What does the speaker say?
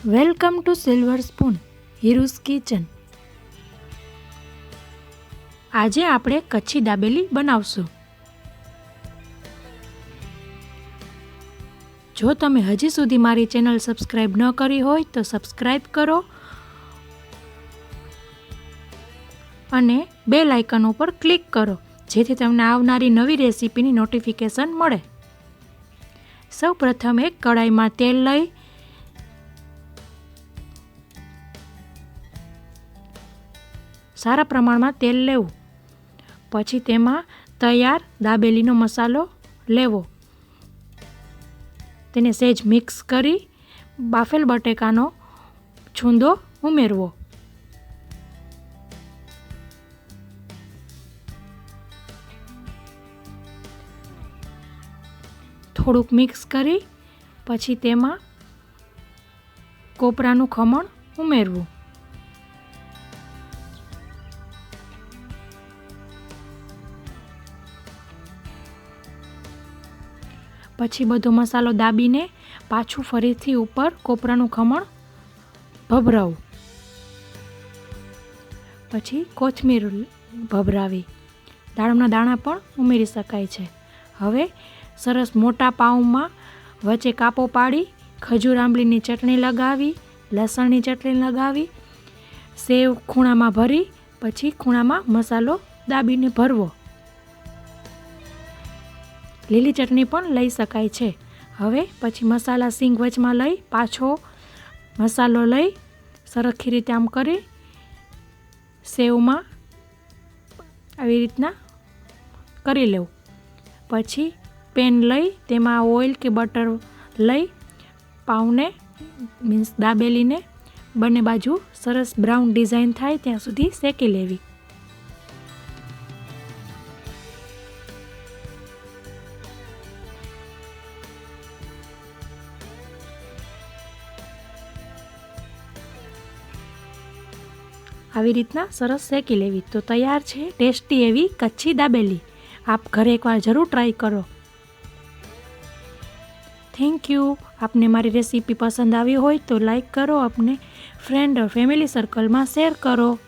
Welcome to Silver Spoon Hiru's kitchen. આજે આપણે કચ્છી દાબેલી બનાવશું. જો તમે હજી સુધી મારી ચેનલ સબસ્ક્રાઈબ ન કરી હોય તો સબસ્ક્રાઈબ કરો અને બેલ આઇકન ઉપર ક્લિક કરો જેથી તમને આવનારી નવી રેસીપીની નોટિફિકેશન મળે. સૌ પ્રથમ એક કડાઈમાં તેલ લઈ સારા પ્રમાણમાં તેલ લેવું. પછી તેમાં તૈયાર દાબેલીનો મસાલો લેવો. તેને સહેજ મિક્સ કરી બાફેલ બટેકાનો છૂંદો ઉમેરવો. થોડુંક મિક્સ કરી પછી તેમાં કોપરાનું ખમણ ઉમેરવું. પછી બધો મસાલો દાબીને પાછું ફરીથી ઉપર કોપરાનું ખમણ ભભરાવું. પછી કોથમીર ભભરાવી દાડમના દાણા પણ ઉમેરી શકાય છે. હવે સરસ મોટા પાઉમાં વચ્ચે કાપો પાડી ખજૂર આંબલીની ચટણી લગાવી, લસણની ચટણી લગાવી, સેવ ખૂણામાં ભરી પછી ખૂણામાં મસાલો દાબીને ભરવો. લીલી ચટણી પણ લઈ શકાય છે. હવે પછી મસાલા સિંગ વચમાં લઈ પાછો મસાલો લઈ સરખી રીતે આમ કરી સેવમાં આવી રીતના કરી લેવું. પછી પેન લઈ તેમાં ઓઇલ કે બટર લઈ પાઉને મીન્સ દાબેલીને બંને બાજુ સરસ બ્રાઉન ડિઝાઇન થાય ત્યાં સુધી શેકી લેવી. આવી રીતના સરસ શેકી લેવી તો તૈયાર છે ટેસ્ટી એવી કચ્છી દાબેલી. આપ ઘરે એકવાર જરૂર ટ્રાય કરો. Thank you. આપને મારી રેસીપી પસંદ આવી હોય તો લાઈક કરો, આપને ફ્રેન્ડ ઓર ફેમિલી સર્કલમાં શેર કરો.